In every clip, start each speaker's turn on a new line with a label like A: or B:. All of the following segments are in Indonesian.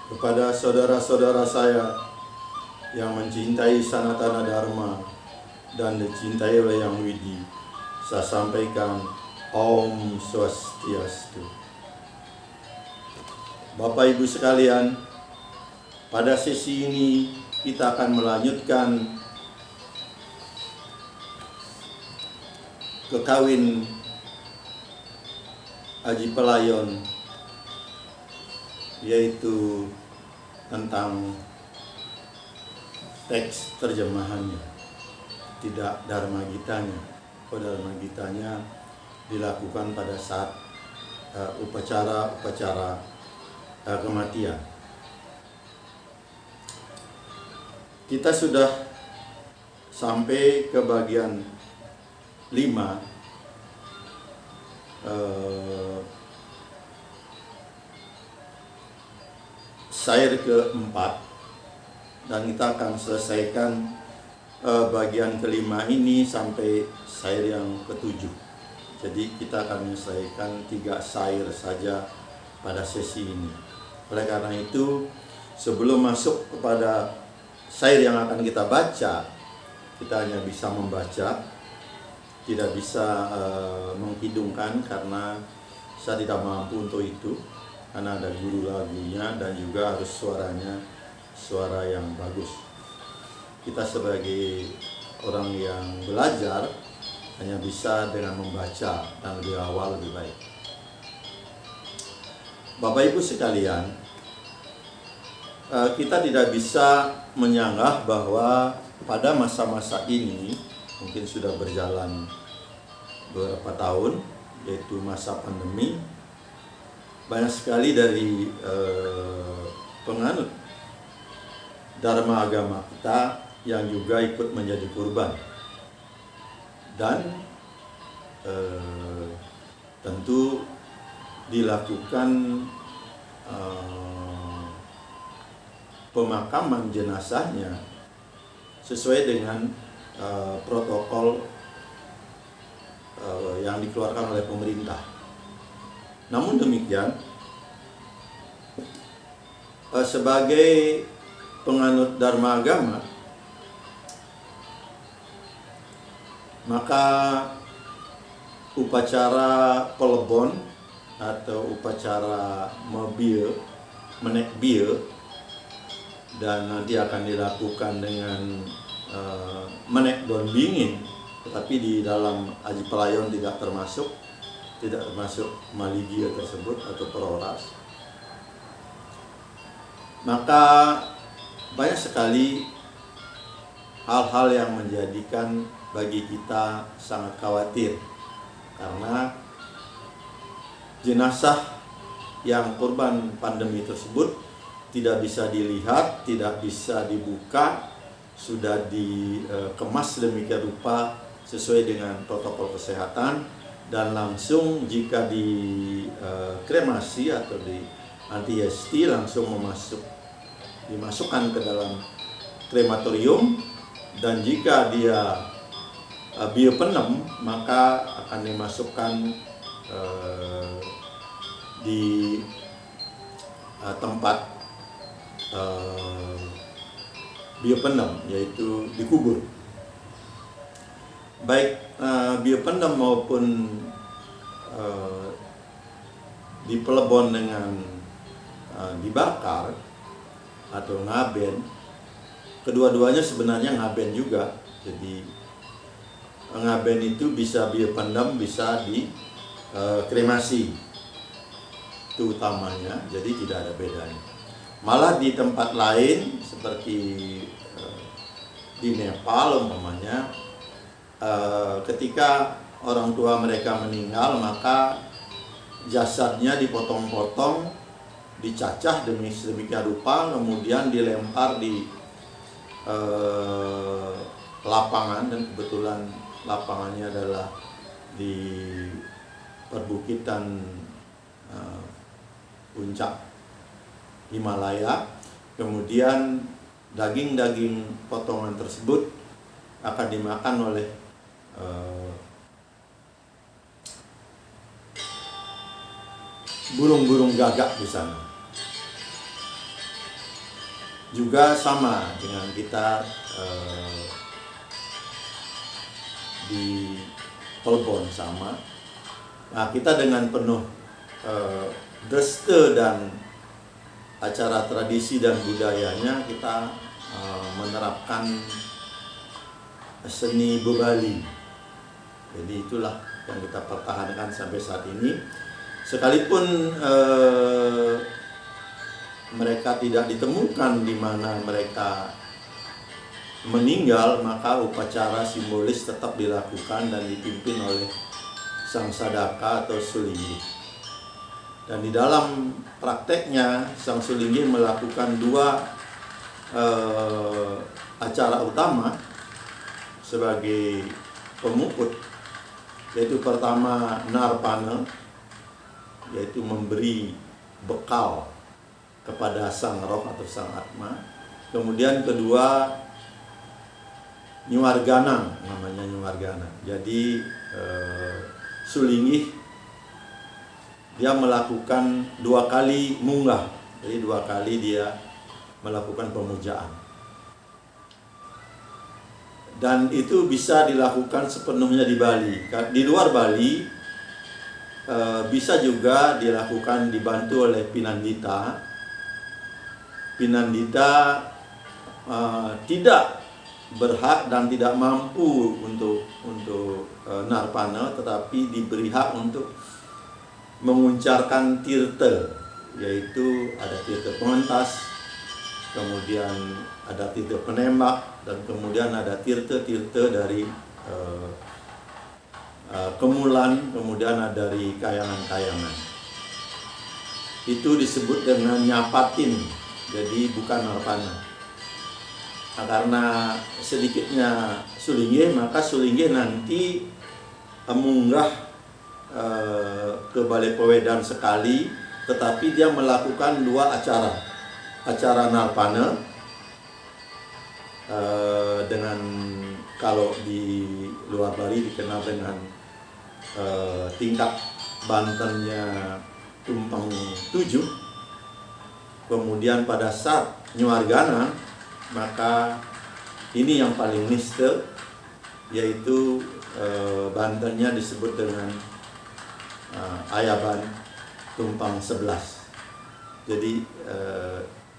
A: Kepada saudara-saudara saya yang mencintai Sanatana Dharma dan dicintai oleh Yang Widi, saya sampaikan Om Swastiastu. Bapak Ibu sekalian, pada sesi ini kita akan melanjutkan kekawin Haji Pelayon, yaitu tentang teks terjemahannya, tidak Dharma Gitanya. Dharma Gitanya dilakukan pada saat upacara kematian. Kita sudah sampai ke bagian 5, syair keempat, dan kita akan selesaikan bagian kelima ini sampai syair yang ketujuh. Jadi kita akan menyelesaikan 3 syair saja pada sesi ini. Oleh karena itu, sebelum masuk kepada syair yang akan kita baca, kita hanya bisa membaca, tidak bisa menghidungkan karena saya tidak mampu untuk itu, karena ada guru lagunya dan juga harus suara yang bagus. Kita sebagai orang yang belajar hanya bisa dengan membaca dan lebih awal lebih baik. Bapak Ibu sekalian, kita tidak bisa menyanggah bahwa pada masa-masa ini, mungkin sudah berjalan beberapa tahun, yaitu masa pandemi, banyak sekali dari penganut Dharma agama kita yang juga ikut menjadi korban. Dan tentu dilakukan pemakaman jenazahnya sesuai dengan protokol yang dikeluarkan oleh pemerintah. Namun demikian, sebagai penganut Dharma agama, maka upacara pelebon atau upacara menek bieu, dan nanti akan dilakukan dengan menek daun bingin, tetapi di dalam Haji Pelayon tidak termasuk maligio tersebut atau peroras. Maka banyak sekali hal-hal yang menjadikan bagi kita sangat khawatir, karena jenazah yang korban pandemi tersebut tidak bisa dilihat, tidak bisa dibuka, sudah dikemas demikian rupa sesuai dengan protokol kesehatan, dan langsung jika dikremasi atau di antiesti langsung dimasukkan ke dalam krematorium, dan jika dia biopenem maka akan dimasukkan di tempat biopenem, yaitu dikubur. Baik biopenem maupun dipelebon dengan dibakar atau ngaben, kedua-duanya sebenarnya ngaben juga. Jadi ngaben itu bisa biopendam, bisa di kremasi, itu utamanya. Jadi tidak ada bedanya. Malah di tempat lain seperti di Nepal umpamanya, ketika orang tua mereka meninggal, maka jasadnya dipotong-potong, dicacah demikian rupa, kemudian dilempar di lapangan, dan kebetulan lapangannya adalah di perbukitan puncak Himalaya. Kemudian daging-daging potongan tersebut akan dimakan oleh burung-burung gagak di sana. juga sama dengan kita di Pelbon sama. Nah, kita dengan penuh dreste dan acara tradisi dan budayanya kita menerapkan seni bebali. Jadi itulah yang kita pertahankan sampai saat ini. Sekalipun mereka tidak ditemukan di mana mereka meninggal, maka upacara simbolis tetap dilakukan dan dipimpin oleh sang sadaka atau sulinggih. Dan di dalam prakteknya sang sulinggih melakukan dua acara utama sebagai pemuput, yaitu pertama narpana, yaitu memberi bekal kepada sang roh atau sang atma. Kemudian kedua nyuwargana, namanya nyuwargana. Jadi sulinggih dia melakukan 2 kali munggah, jadi 2 kali dia melakukan pemujaan. Dan itu bisa dilakukan sepenuhnya di Bali. Di luar Bali bisa juga dilakukan dibantu oleh Pinandita. Pinandita tidak berhak dan tidak mampu untuk narpana, tetapi diberi hak untuk menguncarkan tirta, yaitu ada tirta pengentas, kemudian ada tirta penembak, dan kemudian ada tirta-tirta dari kemulan, kemudian ada dari kayangan-kayangan. Itu disebut dengan nyapatin, jadi bukan narpana. Nah, karena sedikitnya sulinggih, maka sulinggih nanti munggah ke Balai Pewedan sekali, tetapi dia melakukan 2 acara. Acara narpana dengan, kalau di luar Bali dikenal dengan tingkat Bantennya tumpang 7. Kemudian pada saat nyuwargana, maka ini yang paling niste, yaitu Bantennya disebut dengan Ayaban tumpang 11. Jadi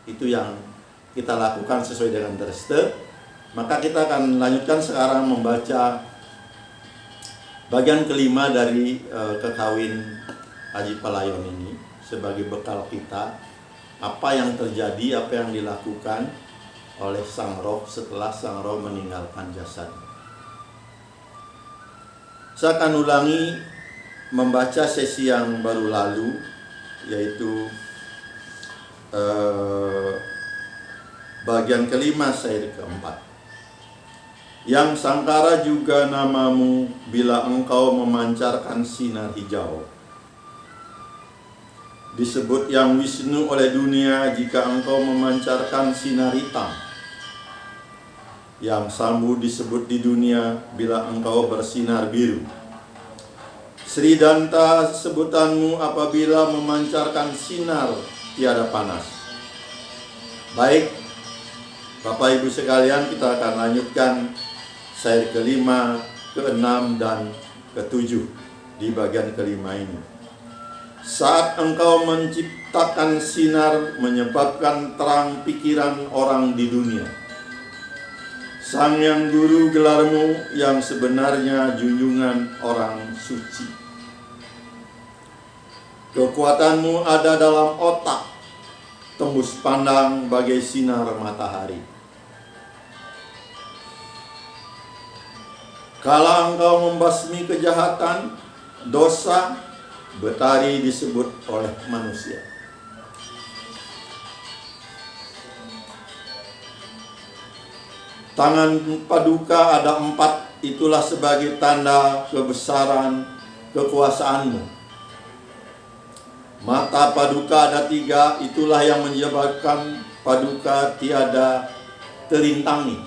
A: itu yang kita lakukan sesuai dengan dreste. Maka kita akan lanjutkan sekarang membaca bagian kelima dari kekawin Haji Palayon ini sebagai bekal kita, apa yang terjadi, apa yang dilakukan oleh sang roh setelah sang roh meninggalkan jasad. Saya akan ulangi membaca sesi yang baru lalu, yaitu bagian kelima syair keempat. Yang sangkara juga namamu bila engkau memancarkan sinar hijau. Disebut yang Wisnu oleh dunia jika engkau memancarkan sinar hitam. Yang Sambu disebut di dunia bila engkau bersinar biru. Sri Danta sebutanmu apabila memancarkan sinar tiada panas. Baik, Bapak Ibu sekalian, kita akan lanjutkan syair kelima, keenam, dan ketujuh di bagian kelima ini. Saat engkau menciptakan sinar menyebabkan terang pikiran orang di dunia. Sang Yang Guru gelarmu yang sebenarnya junjungan orang suci. Kekuatanmu ada dalam otak, tembus pandang bagai sinar matahari. Kala engkau membasmi kejahatan, dosa, betari disebut oleh manusia. Tangan paduka ada 4, itulah sebagai tanda kebesaran kekuasaanmu. Mata paduka ada 3, itulah yang menyebabkan paduka tiada terintangi.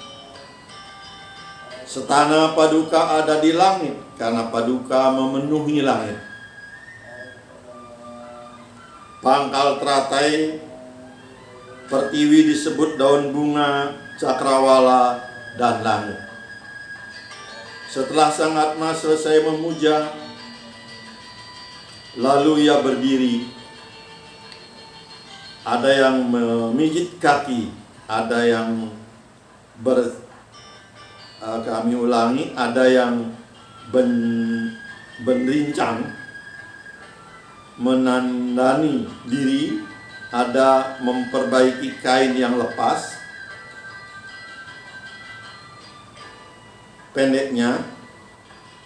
A: Setana paduka ada di langit, karena paduka memenuhi langit. Pangkal teratai pertiwi disebut daun bunga, cakrawala, dan langit. Setelah Sang Atma selesai memuja, lalu ia berdiri. Ada yang memijit kaki, ada yang kami ulangi, ada yang berincang, menandani diri, ada memperbaiki kain yang lepas, pendeknya,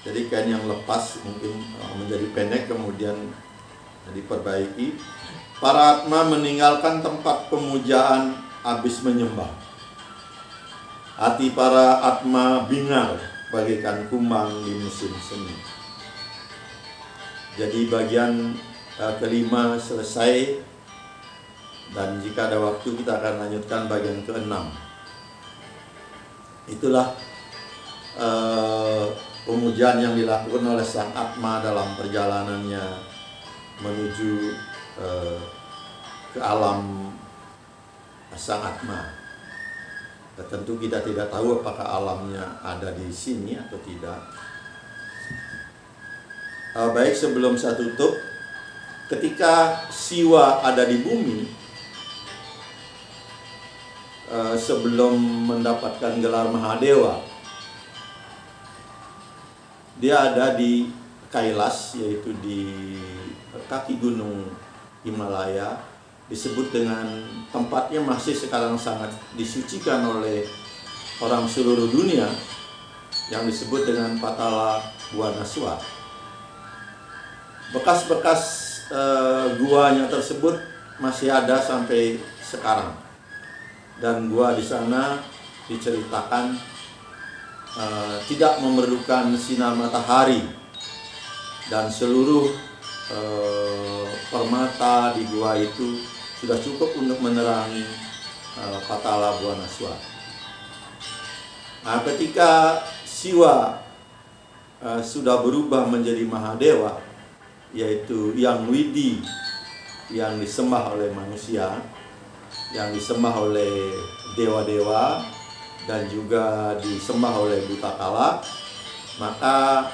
A: jadi kain yang lepas mungkin menjadi pendek kemudian diperbaiki. Para Atma meninggalkan tempat pemujaan habis menyembah. Hati para Atma bingar bagaikan kumbang di musim semi. Jadi bagian kelima selesai, dan jika ada waktu kita akan lanjutkan bagian keenam. Itulah pemujaan yang dilakukan oleh Sang Atma dalam perjalanannya menuju ke alam Sang Atma. Tentu kita tidak tahu apakah alamnya ada di sini atau tidak. Baik, sebelum saya tutup, ketika Siwa ada di bumi, sebelum mendapatkan gelar Mahadewa, dia ada di Kailas, yaitu di kaki gunung Himalaya, disebut dengan tempatnya masih sekarang sangat disucikan oleh orang seluruh dunia, yang disebut dengan Patala Bhuvanaswara. Bekas-bekas guanya tersebut masih ada sampai sekarang, dan gua di sana diceritakan tidak memerlukan sinar matahari, dan seluruh permata di gua itu sudah cukup untuk menerangi Patala Bhuvanaswara. Nah, ketika Siwa sudah berubah menjadi Mahadewa, yaitu Yang Widi, yang disembah oleh manusia, yang disembah oleh dewa-dewa, dan juga disembah oleh Butakala, maka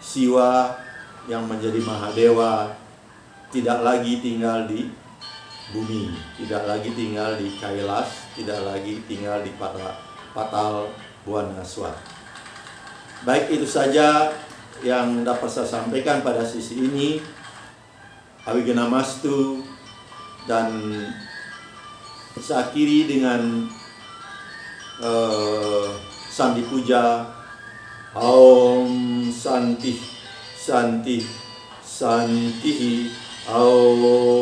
A: Siwa yang menjadi Mahadewa tidak lagi tinggal di bumi, tidak lagi tinggal di Kailas, tidak lagi tinggal di Patala Bhuvanaswara. Baik, itu saja yang dapat saya sampaikan pada sisi ini. Awigenamastu, dan saya akhiri dengan Sandi Puja. Om Santi Santi Santi Om.